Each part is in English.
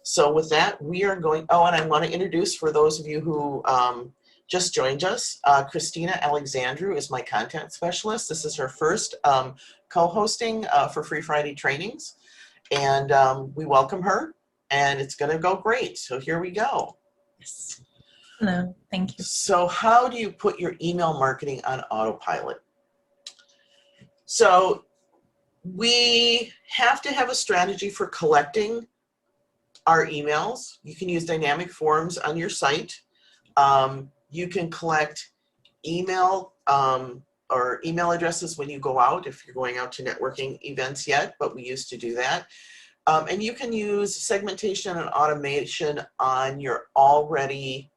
So with that, we are going, oh, and I want to introduce, for those of you who just joined us, Christina Alexandru is my content specialist. This is her first co-hosting for Free Friday trainings. And we welcome her, and it's going to go great. So here we go. Yes. Hello, thank you. So how do you put your email marketing on autopilot? So we have to have a strategy for collecting our emails. You can use dynamic forms on your site. You can collect email or email addresses when you go out, if you're going out to networking events yet, but we used to do that. And you can use segmentation and automation on your already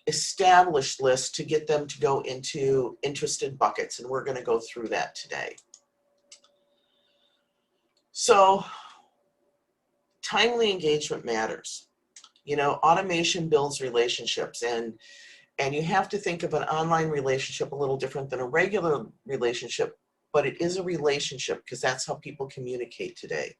established list to get them to go into interested buckets. And we're going to go through that today. So timely engagement matters. You know, automation builds relationships, and you have to think of an online relationship a little different than a regular relationship, but it is a relationship because that's how people communicate today.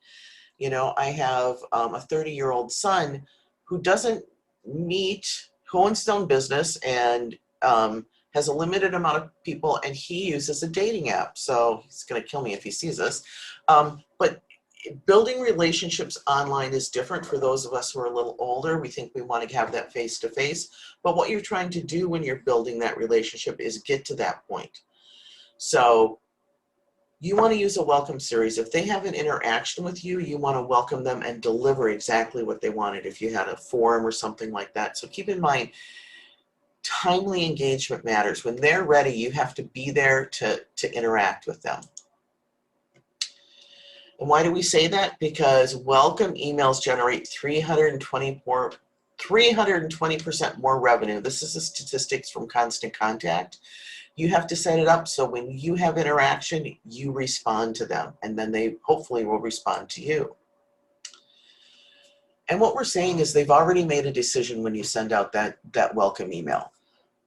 You know, I have a 30-year-old son who doesn't meet, who owns his own business and has a limited amount of people, and he uses a dating app. So he's going to kill me if he sees this. But building relationships online is different for those of us who are a little older. We think we want to have that face-to-face, but what you're trying to do when you're building that relationship is get to that point. So you want to use a welcome series. If they have an interaction with you, you want to welcome them and deliver exactly what they wanted if you had a forum or something like that. So keep in mind, timely engagement matters. When they're ready, you have to be there to interact with them. And why do we say that? Because welcome emails generate 320% more revenue. This is the statistics from Constant Contact. You have to set it up so when you have interaction, you respond to them, and then they hopefully will respond to you. And what we're saying is they've already made a decision when you send out that welcome email.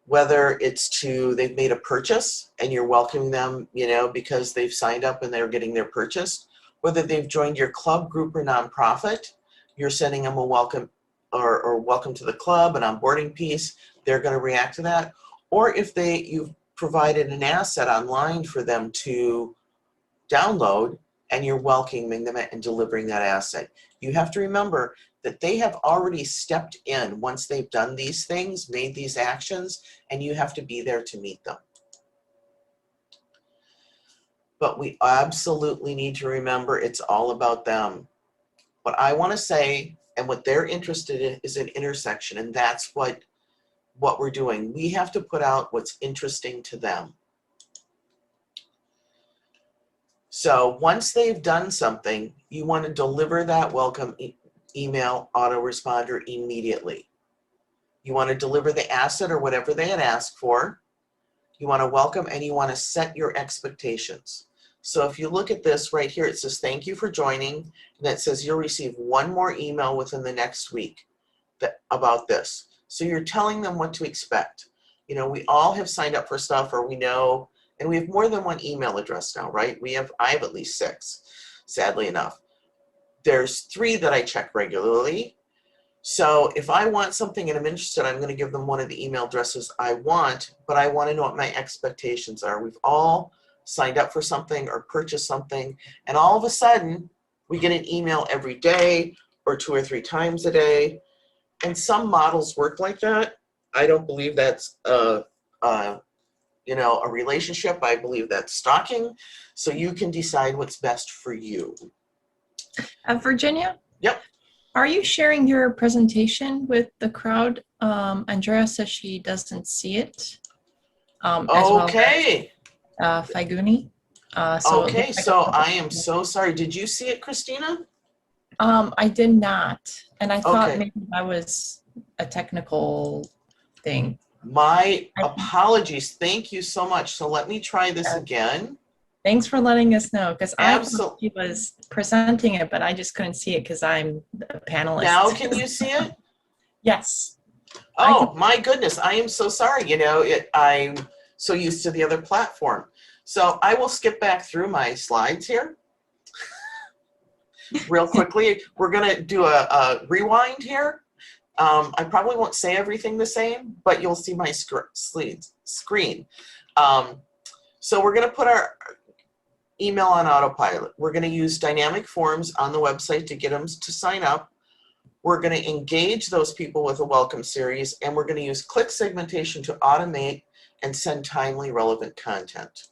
Whether it's they've made a purchase and you're welcoming them, you know, because they've signed up and they're getting their purchase. Whether they've joined your club, group, or nonprofit, you're sending them a welcome or welcome to the club, an onboarding piece. They're going to react to that. Or if you've provided an asset online for them to download, and you're welcoming them and delivering that asset. You have to remember that they have already stepped in once they've done these things, made these actions, and you have to be there to meet them. But we absolutely need to remember it's all about them. What I want to say and what they're interested in is an intersection, and that's what we're doing. We have to put out what's interesting to them. So once they've done something, you want to deliver that welcome email autoresponder immediately. You want to deliver the asset or whatever they had asked for. You want to welcome, and you want to set your expectations. So if you look at this right here, it says, thank you for joining. And it says you'll receive one more email within the next week about this. So you're telling them what to expect. You know, we all have signed up for stuff, or we know, and we have more than one email address now, right? I have at least 6, sadly enough. There's 3 that I check regularly. So if I want something and I'm interested, I'm going to give them one of the email addresses I want, but I want to know what my expectations are. We've all signed up for something or purchased something, and all of a sudden we get an email every day or 2 or 3 times a day. And some models work like that. I don't believe that's you know, a relationship. I believe that's stalking. So you can decide what's best for you. Virginia? Yep. Are you sharing your presentation with the crowd? Andrea says she doesn't see it. Okay. As well as Faiguni. Okay, so I am so sorry. Did you see it, Christina? I did not. And I thought Okay. maybe that was a technical thing. My apologies. Thank you so much. So let me try this again. Thanks for letting us know, because I thought Absolutely. she was presenting it, but I just couldn't see it because I'm the panelist. Now can you see it? Yes. Oh my goodness, I am so sorry. You know, I'm so used to the other platform. So I will skip back through my slides here. real quickly. We're going to do a rewind here. I probably won't say everything the same, but you'll see my screen. So we're going to put our email on autopilot. We're going to use dynamic forms on the website to get them to sign up. We're going to engage those people with a welcome series, and we're going to use click segmentation to automate and send timely, relevant content.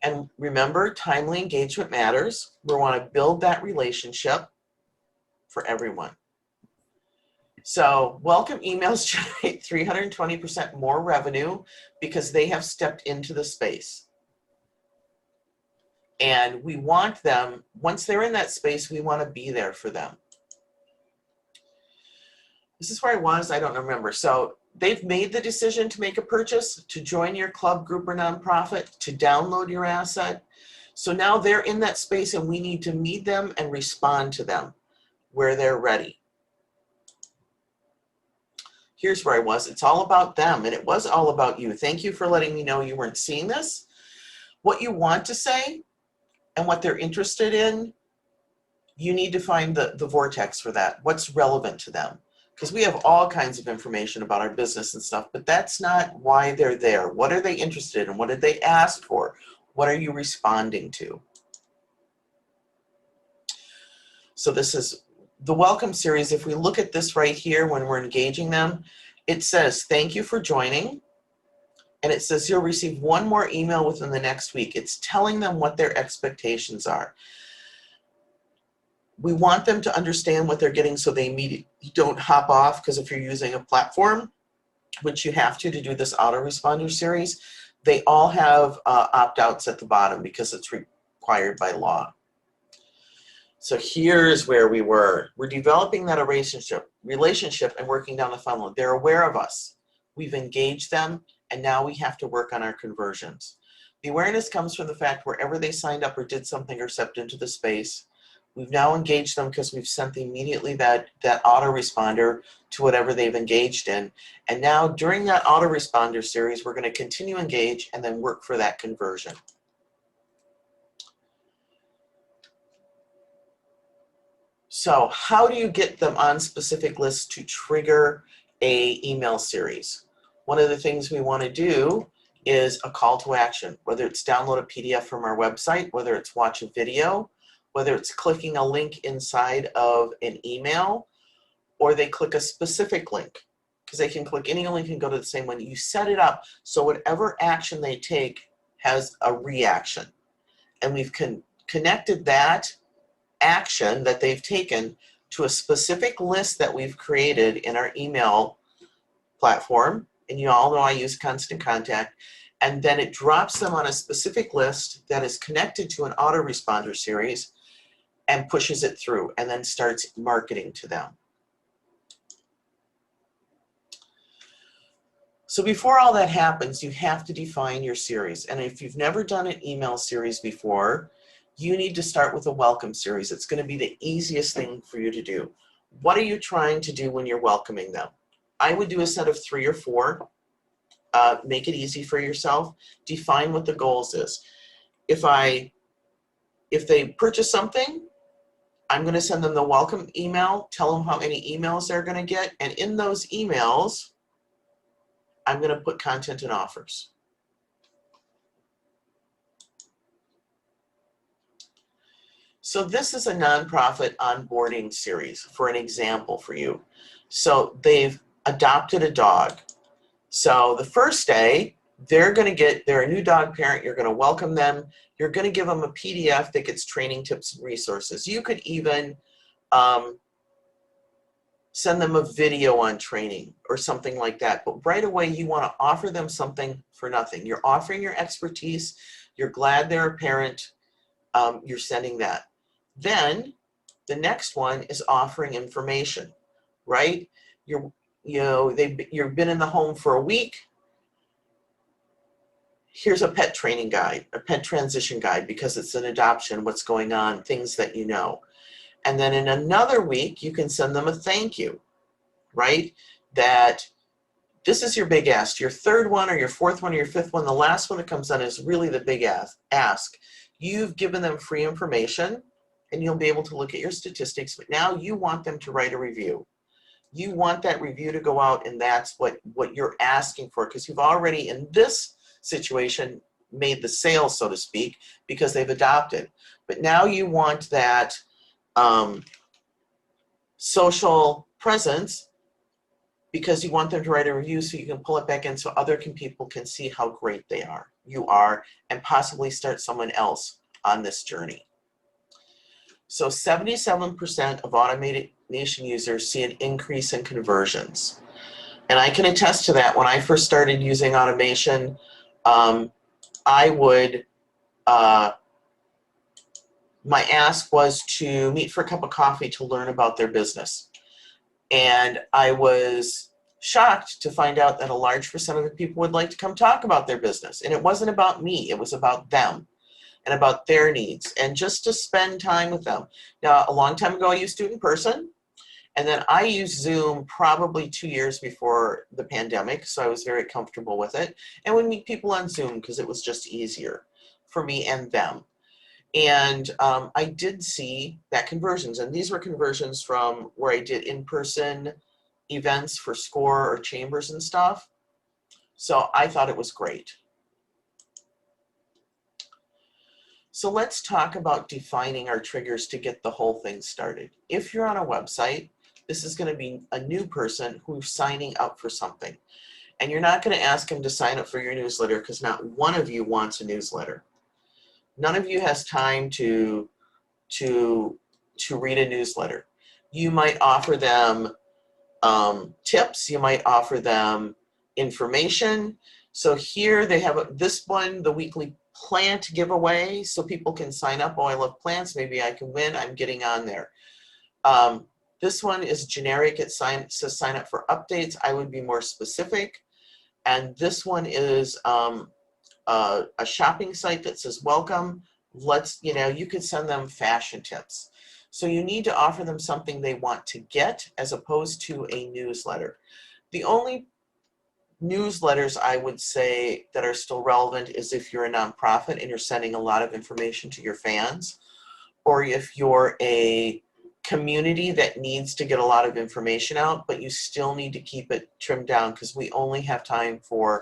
And remember, timely engagement matters. We want to build that relationship for everyone. So welcome emails generate 320% more revenue because they have stepped into the space. And we want them, once they're in that space, we want to be there for them. This is where I was, I don't remember. So they've made the decision to make a purchase, to join your club, group, or nonprofit, to download your asset. So now they're in that space and we need to meet them and respond to them where they're ready. Here's where I was. It's all about them, and it was all about you. Thank you for letting me know you weren't seeing this. What you want to say and what they're interested in, you need to find the vortex for that. What's relevant to them? Because we have all kinds of information about our business and stuff, but that's not why they're there. What are they interested in? What did they ask for? What are you responding to? So this is the welcome series. If we look at this right here when we're engaging them, it says, thank you for joining. And it says you'll receive one more email within the next week. It's telling them what their expectations are. We want them to understand what they're getting so they immediately don't hop off, because if you're using a platform, which you have to do this autoresponder series, they all have opt-outs at the bottom because it's required by law. So here's where we were. We're developing that relationship and working down the funnel. They're aware of us. We've engaged them, and now we have to work on our conversions. The awareness comes from the fact wherever they signed up or did something or stepped into the space, we've now engaged them because we've sent immediately that autoresponder to whatever they've engaged in. And now during that autoresponder series, we're going to continue engage and then work for that conversion. So how do you get them on specific lists to trigger a email series? One of the things we want to do is a call to action, whether it's download a PDF from our website, whether it's watch a video, whether it's clicking a link inside of an email, or they click a specific link, because they can click any link and go to the same one. You set it up so whatever action they take has a reaction. And we've connected that action that they've taken to a specific list that we've created in our email platform. And you all know I use Constant Contact. And then it drops them on a specific list that is connected to an autoresponder series and pushes it through and then starts marketing to them. So before all that happens, you have to define your series. And if you've never done an email series before, you need to start with a welcome series. It's going to be the easiest thing for you to do. What are you trying to do when you're welcoming them? I would do a set of 3 or 4. Make it easy for yourself. Define what the goals is. If they purchase something, I'm going to send them the welcome email, tell them how many emails they're going to get, and in those emails, I'm going to put content and offers. So this is a nonprofit onboarding series for an example for you. So they've adopted a dog. So the first day, they're a new dog parent, you're going to welcome them, you're going to give them a PDF that gets training tips and resources. You could even send them a video on training or something like that. But right away, you want to offer them something for nothing. You're offering your expertise, you're glad they're a parent, you're sending that. Then the next one is offering information, right? You've been in the home for a week. Here's a pet training guide, a pet transition guide, because it's an adoption, what's going on, things that you know. And then in another week, you can send them a thank you, right? That this is your big ask. Your third one or your fourth one or your fifth one, the last one that comes on is really the big ask. You've given them free information and you'll be able to look at your statistics, but now you want them to write a review. You want that review to go out, and that's what you're asking for, because you've already, in this situation, made the sale, so to speak, because they've adopted. But now you want that social presence, because you want them to write a review so you can pull it back in so other people can see how great you are, and possibly start someone else on this journey. So 77% of automation users see an increase in conversions. And I can attest to that. When I first started using automation, I would, my ask was to meet for a cup of coffee to learn about their business. And I was shocked to find out that a large percentage of people would like to come talk about their business. And it wasn't about me, it was about them and about their needs, and just to spend time with them. Now, a long time ago, I used to do it in person, and then I used Zoom probably 2 years before the pandemic, so I was very comfortable with it, and would meet people on Zoom because it was just easier for me and them. And I did see that conversions, and these were conversions from where I did in-person events for SCORE or chambers and stuff. So I thought it was great. So let's talk about defining our triggers to get the whole thing started. If you're on a website, this is going to be a new person who's signing up for something. And you're not going to ask them to sign up for your newsletter because not one of you wants a newsletter. None of you has time to read a newsletter. You might offer them tips. You might offer them information. So here they have this one, the weekly plant giveaway, so people can sign up. Oh, I love plants. Maybe I can win. I'm getting on there. This one is generic. It says sign up for updates. I would be more specific. And this one is a shopping site that says welcome. You could send them fashion tips. So you need to offer them something they want to get as opposed to a newsletter. The only newsletters I would say that are still relevant is if you're a nonprofit and you're sending a lot of information to your fans, or if you're a community that needs to get a lot of information out, but you still need to keep it trimmed down because we only have time for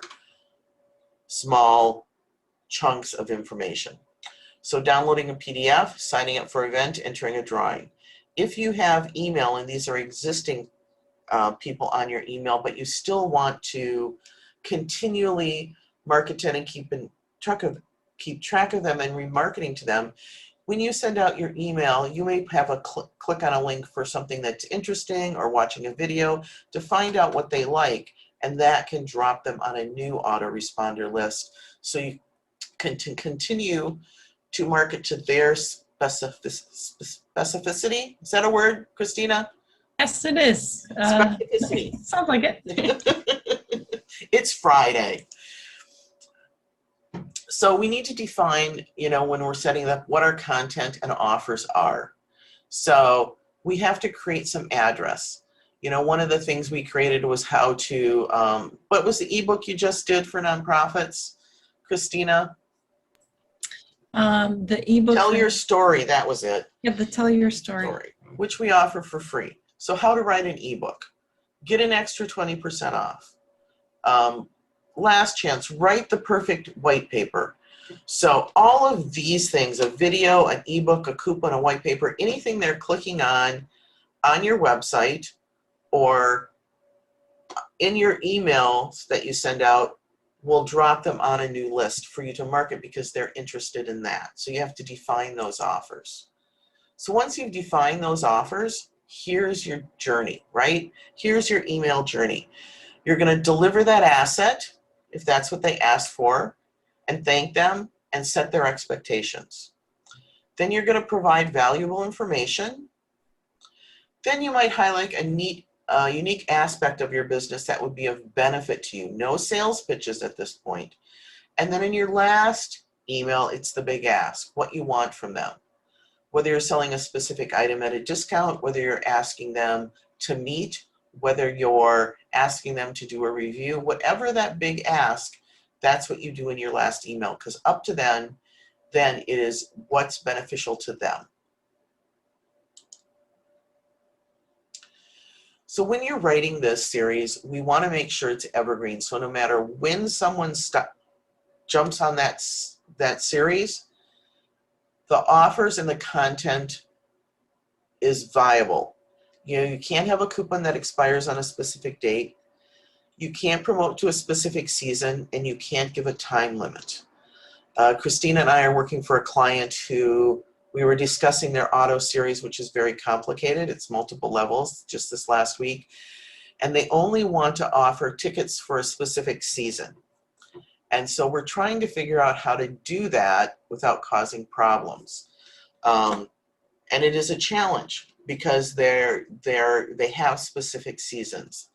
small chunks of information. So downloading a PDF, signing up for an event, entering a drawing. If you have email, and these are existing people on your email, but you still want to continually market it and keep track of them and remarketing to them, when you send out your email, you may have a click on a link for something that's interesting or watching a video to find out what they like, and that can drop them on a new autoresponder list. So you can continue to market to their specificity. Is that a word, Christina? Yes, it is. Specificity. Sounds like it. It's Friday. So we need to define, when we're setting up what our content and offers are. So we have to create some address. One of the things we created was how to, what was the ebook you just did for nonprofits, Christina? The ebook. Tell Your Story, that was it. Yeah, the Tell Your Story. Which we offer for free. So how to write an ebook. Get an extra 20% off. Last chance, write the perfect white paper. So all of these things, a video, an ebook, a coupon, a white paper, anything they're clicking on your website or in your emails that you send out, will drop them on a new list for you to market because they're interested in that. So you have to define those offers. So once you've defined those offers, here's your journey, right? Here's your email journey. You're going to deliver that asset, if that's what they asked for, and thank them and set their expectations. Then you're going to provide valuable information. Then you might highlight a unique aspect of your business that would be of benefit to you. No sales pitches at this point. And then in your last email, it's the big ask, what you want from them. Whether you're selling a specific item at a discount, whether you're asking them to meet, whether you're asking them to do a review, whatever that big ask, that's what you do in your last email, because up to then it is what's beneficial to them. So when you're writing this series, we want to make sure it's evergreen. So no matter when someone jumps on that series, the offers and the content is viable. You know, you can't have a coupon that expires on a specific date. You can't promote to a specific season, and you can't give a time limit. Christina and I are working for a client who we were discussing their auto series, which is very complicated. It's multiple levels just this last week. And they only want to offer tickets for a specific season. And so we're trying to figure out how to do that without causing problems. And it is a challenge because they have specific seasons.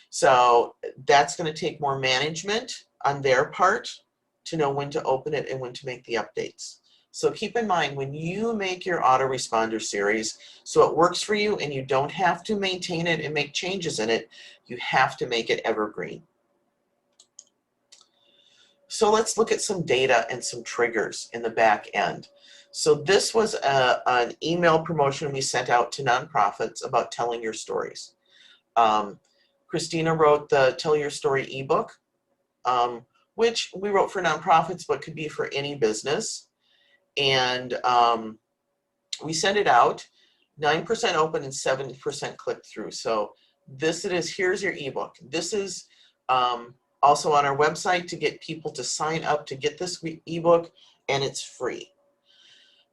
So that's going to take more management on their part to know when to open it and when to make the updates. So keep in mind when you make your autoresponder series, so it works for you and you don't have to maintain it and make changes in it, you have to make it evergreen. So let's look at some data and some triggers in the back end. So this was an email promotion we sent out to nonprofits about telling your stories. Christina wrote the Tell Your Story ebook, which we wrote for nonprofits, but could be for any business. And we sent it out, 9% open and 70% click through. So this it is, here's your ebook. This is also on our website to get people to sign up to get this ebook, and it's free.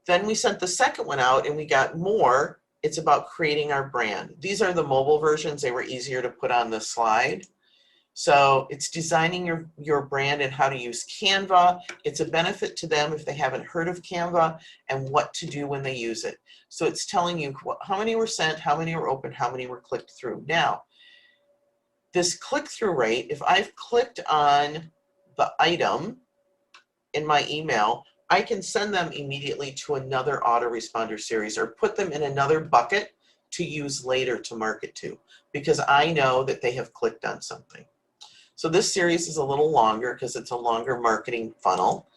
Then we sent the second one out and we got more. It's about creating our brand. These are the mobile versions. They were easier to put on the slide. So it's designing your brand and how to use Canva. It's a benefit to them if they haven't heard of Canva and what to do when they use it. So it's telling you how many were sent, how many were open, how many were clicked through. Now, this click-through rate, if I've clicked on the item in my email, I can send them immediately to another autoresponder series or put them in another bucket to use later to market to, because I know that they have clicked on something. So this series is a little longer because it's a longer marketing funnel.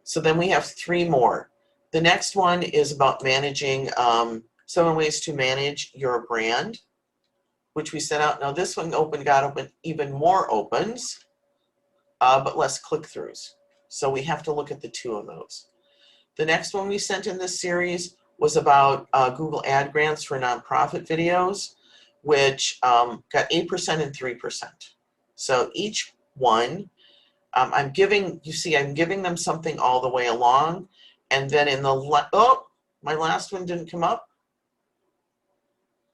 So then we have 3 more. The next one is about managing 7 ways to manage your brand, which we sent out. Now this one got open even more opens, but less click-throughs. So we have to look at the 2 of those. The next one we sent in this series was about Google Ad Grants for nonprofit videos, which got 8% and 3%. So each one, I'm giving them something all the way along, and then in the, my last one didn't come up.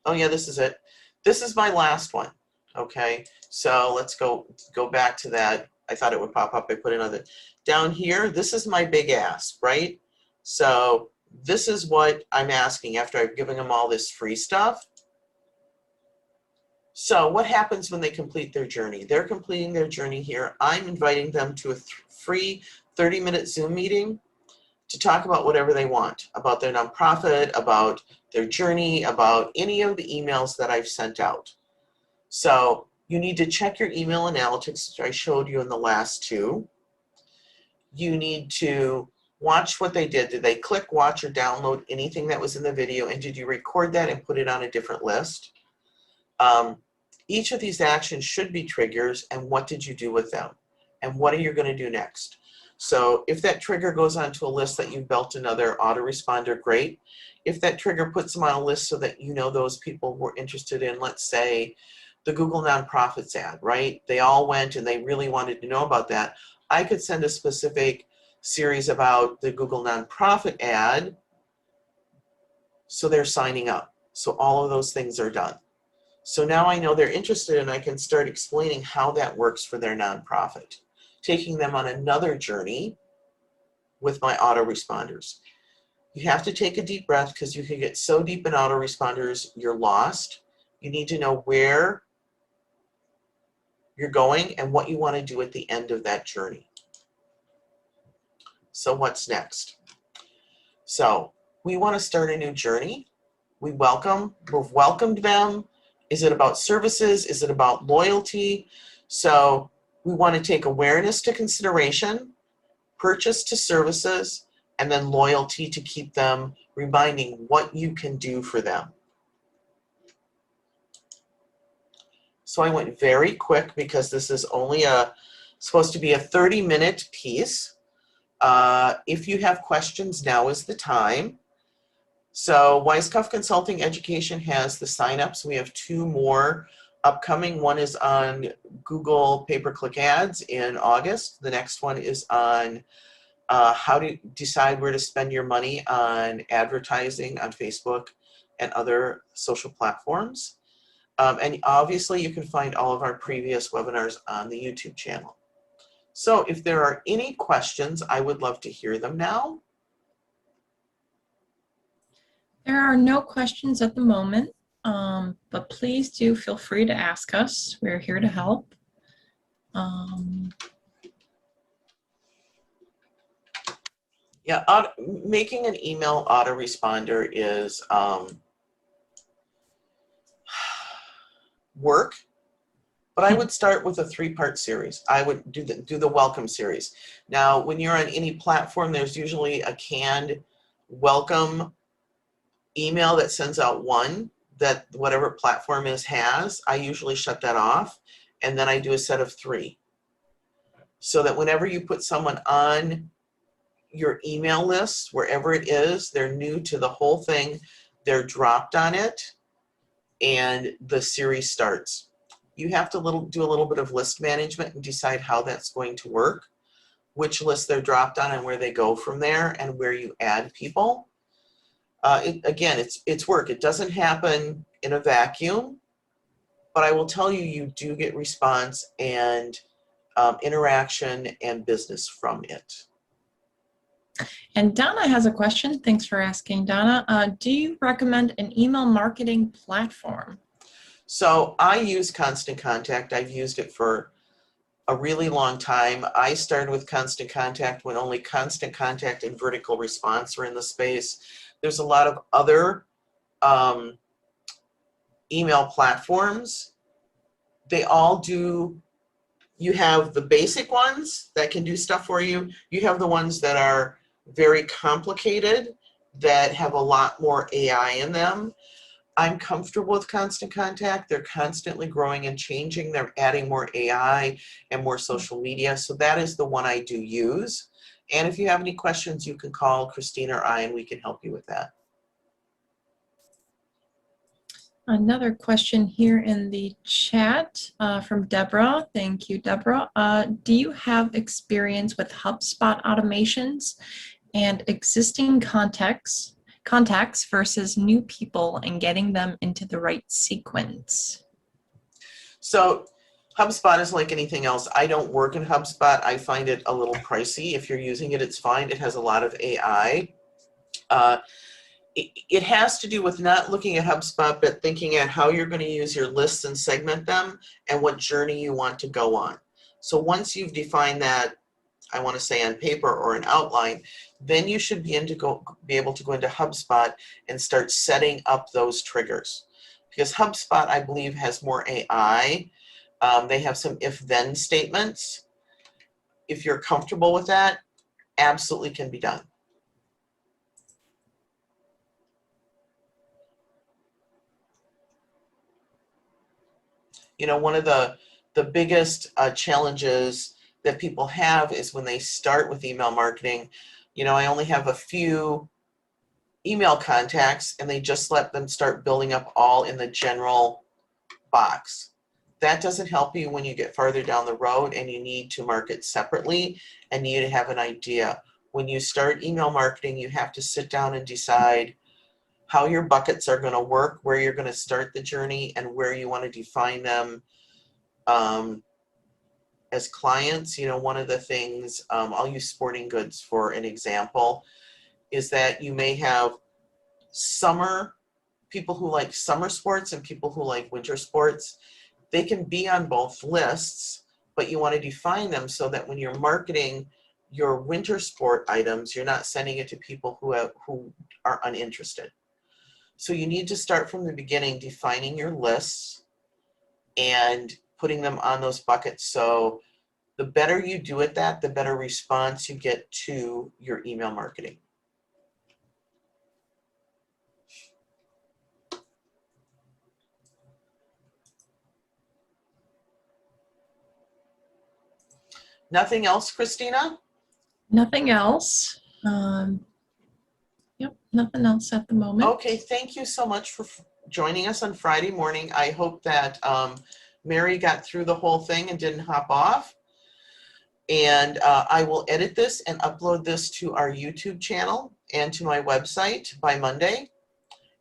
Oh yeah, this is it. This is my last one, okay? So let's go back to that. I thought it would pop up. I put another. Down here, this is my big ask, right? So this is what I'm asking after I've given them all this free stuff. So what happens when they complete their journey? They're completing their journey here. I'm inviting them to a free 30-minute Zoom meeting to talk about whatever they want, about their nonprofit, about their journey, about any of the emails that I've sent out. So you need to check your email analytics, which I showed you in the last 2. You need to watch what they did. Did they click, watch, or download anything that was in the video? And did you record that and put it on a different list? Each of these actions should be triggers, and what did you do with them? And what are you going to do next? So if that trigger goes onto a list that you've built another autoresponder, great. If that trigger puts them on a list so that you know those people were interested in, let's say, the Google Nonprofits ad, right? They all went and they really wanted to know about that. I could send a specific series about the Google Nonprofit ad so they're signing up. So all of those things are done. So now I know they're interested and I can start explaining how that works for their nonprofit, taking them on another journey with my autoresponders. You have to take a deep breath because you can get so deep in autoresponders, you're lost. You need to know where you're going and what you want to do at the end of that journey. So what's next? So we want to start a new journey. We've welcomed them. Is it about services? Is it about loyalty? So we want to take awareness to consideration, purchase to services, and then loyalty to keep them reminding what you can do for them. So I went very quick because this is only supposed to be a 30-minute piece. If you have questions, now is the time. So Weiskopf Consulting Education has the signups. We have 2 more upcoming. One is on Google pay-per-click ads in August. The next one is on how to decide where to spend your money on advertising on Facebook and other social platforms. And obviously you can find all of our previous webinars on the YouTube channel. So if there are any questions, I would love to hear them now. There are no questions at the moment, but please do feel free to ask us. We're here to help. Yeah, making an email autoresponder is work, but I would start with a 3-part series. I would do the welcome series. Now, when you're on any platform, there's usually a canned welcome email that sends out one that whatever platform has. I usually shut that off, and then I do a set of 3. So that whenever you put someone on your email list, wherever it is, they're new to the whole thing, they're dropped on it, and the series starts. You have to do a little bit of list management and decide how that's going to work, which list they're dropped on and where they go from there, and where you add people. Again, it's work. It doesn't happen in a vacuum, but I will tell you, you do get response and interaction and business from it. And Donna has a question. Thanks for asking, Donna. Do you recommend an email marketing platform? So I use Constant Contact. I've used it for a really long time. I started with Constant Contact when only Constant Contact and Vertical Response were in the space. There's a lot of other email platforms. They all do. You have the basic ones that can do stuff for you. You have the ones that are very complicated, that have a lot more AI in them. I'm comfortable with Constant Contact. They're constantly growing and changing. They're adding more AI and more social media. So that is the one I do use. And if you have any questions, you can call Christine or I, and we can help you with that. Another question here in the chat from Deborah. Thank you, Deborah. Do you have experience with HubSpot automations and existing contacts versus new people and getting them into the right sequence? So HubSpot is like anything else. I don't work in HubSpot. I find it a little pricey. If you're using it, it's fine. It has a lot of AI. It has to do with not looking at HubSpot, but thinking at how you're going to use your lists and segment them and what journey you want to go on. So once you've defined that, I want to say on paper or an outline, then you should be able to go into HubSpot and start setting up those triggers. Because HubSpot, I believe, has more AI. They have some if-then statements. If you're comfortable with that, absolutely can be done. You know, one of the biggest challenges that people have is when they start with email marketing. You know, I only have a few email contacts, and they just let them start building up all in the general box. That doesn't help you when you get farther down the road and you need to market separately and need to have an idea. When you start email marketing, you have to sit down and decide how your buckets are going to work, where you're going to start the journey, and where you want to define them as clients. You know, one of the things, I'll use sporting goods for an example, is that you may have people who like summer sports and people who like winter sports. They can be on both lists, but you want to define them so that when you're marketing your winter sport items, you're not sending it to people who are uninterested. So you need to start from the beginning, defining your lists and putting them on those buckets. So the better you do at that, the better response you get to your email marketing. Nothing else, Christina? Nothing else. Yep, nothing else at the moment. Okay, thank you so much for joining us on Friday morning. I hope that Mary got through the whole thing and didn't hop off. And I will edit this and upload this to our YouTube channel and to my website by Monday.